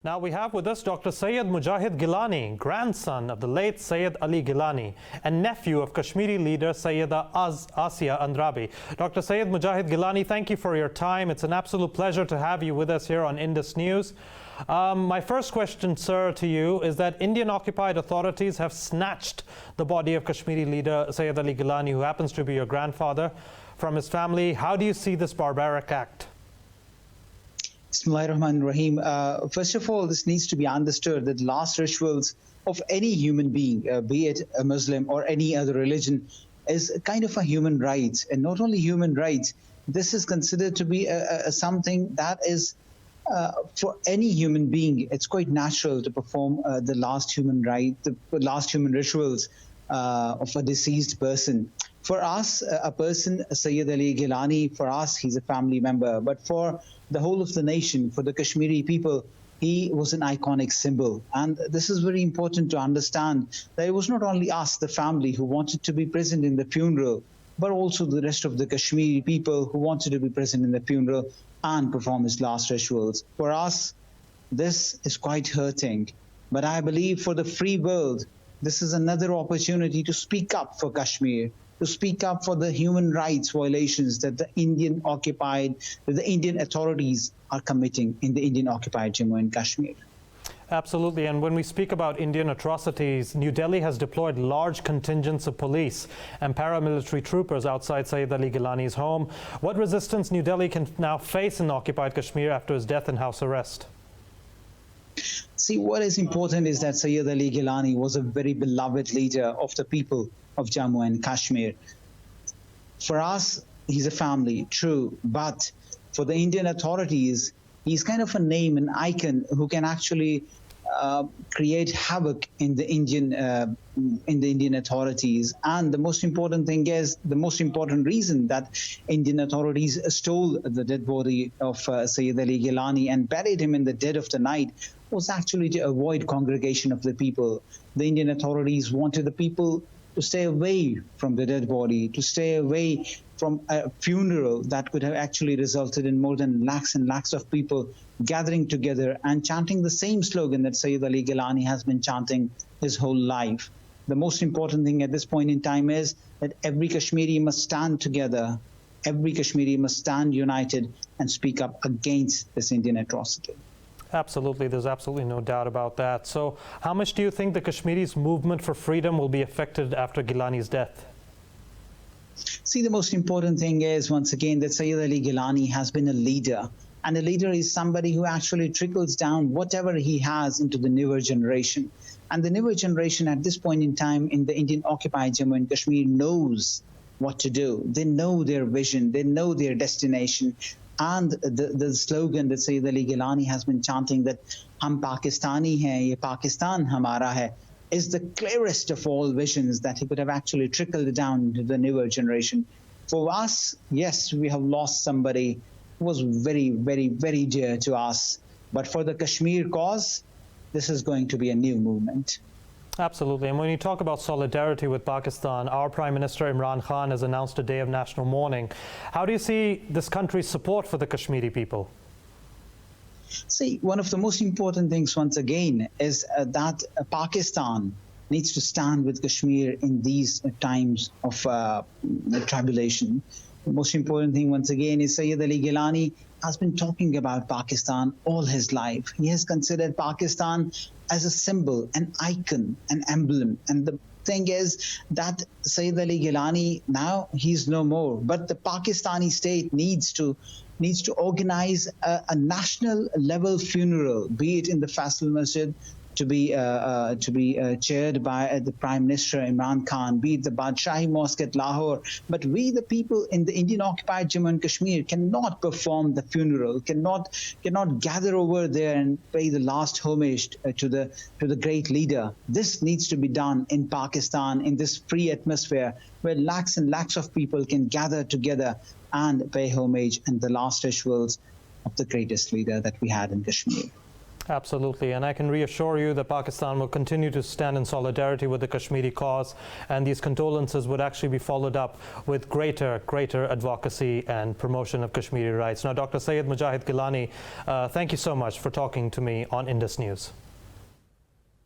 Now we have with us Dr. Syed Mujjahid Gilani, grandson of the late Syed Ali Geelani and nephew of Kashmiri leader Sayyida Asia Andrabi. Dr. Syed Mujjahid Gilani, thank you for your time. It's an absolute pleasure to have you with us here on Indus News. My first question, sir, to you is that Indian occupied authorities have snatched the body of Kashmiri leader Syed Ali Geelani, who happens to be your grandfather, from his family. How do you see this barbaric act? Bismillahirrahmanirrahim. First of all, this needs to be understood that last rituals of any human being, be it a Muslim or any other religion, is kind of a human right. And not only human rights, this is considered to be something that is for any human being. It's quite natural to perform the last human rituals of a deceased person. For us, a person, Syed Ali Geelani, for us, he's a family member. But for the whole of the nation, for the Kashmiri people, he was an iconic symbol. And this is very important to understand that it was not only us, the family, who wanted to be present in the funeral, but also the rest of the Kashmiri people who wanted to be present in the funeral and perform his last rituals. For us, this is quite hurting. But I believe for the free world, this is another opportunity to speak up for Kashmir, to speak up for the human rights violations that the Indian authorities are committing in the Indian occupied Jammu and Kashmir. Absolutely. And when we speak about Indian atrocities, New Delhi has deployed large contingents of police and paramilitary troopers outside Syed Ali Geelani's home. What resistance New Delhi can now face in occupied Kashmir after his death and house arrest? See, what is important is that Syed Ali Geelani was a very beloved leader of the people of Jammu and Kashmir. For us, he's a family, true, but for the Indian authorities, he's kind of a name, an icon who can actually create havoc in the Indian authorities. And the most important thing is, the most important reason that Indian authorities stole the dead body of Syed Ali Geelani and buried him in the dead of the night was actually to avoid congregation of the people. The Indian authorities wanted the people to stay away from the dead body, to stay away from a funeral that could have actually resulted in more than lakhs and lakhs of people gathering together and chanting the same slogan that Syed Ali Geelani has been chanting his whole life. The most important thing at this point in time is that every Kashmiri must stand together, every Kashmiri must stand united and speak up against this Indian atrocity. Absolutely. There's absolutely no doubt about that. So how much do you think the Kashmiris' movement for freedom will be affected after Gilani's death? See, the most important thing is, once again, that Syed Ali Geelani has been a leader. And a leader is somebody who actually trickles down whatever he has into the newer generation. And the newer generation at this point in time in the Indian occupied Jammu and Kashmir knows what to do. They know their vision. They know their destination. And the slogan that Syed Ali Geelani has been chanting, that "Hum Pakistani hai, ye Pakistan hamara hai," is the clearest of all visions that he could have actually trickled down to the newer generation. For us, yes, we have lost somebody who was very, very, very dear to us. But for the Kashmir cause, this is going to be a new movement. Absolutely. And when you talk about solidarity with Pakistan, our Prime Minister Imran Khan has announced a day of national mourning. How do you see this country's support for the Kashmiri people? See, one of the most important things, once again, is that Pakistan needs to stand with Kashmir in these times of tribulation. The most important thing, once again, is Syed Ali Geelani has been talking about Pakistan all his life. He has considered Pakistan as a symbol, an icon, an emblem. And the thing is that Syed Ali Geelani, now he's no more. But the Pakistani state needs to organize a national level funeral, be it in the Faisal Masjid, to be chaired by the Prime Minister Imran Khan, be it the Badshahi Mosque at Lahore. But we, the people in the Indian occupied Jammu and Kashmir, cannot perform the funeral, cannot gather over there and pay the last homage to the great leader. This needs to be done in Pakistan, in this free atmosphere where lakhs and lakhs of people can gather together and pay homage and the last rituals of the greatest leader that we had in Kashmir. Absolutely, and I can reassure you that Pakistan will continue to stand in solidarity with the Kashmiri cause, and these condolences would actually be followed up with greater advocacy and promotion of Kashmiri rights. Now, Dr. Syed Mujjahid Gilani, thank you so much for talking to me on Indus News.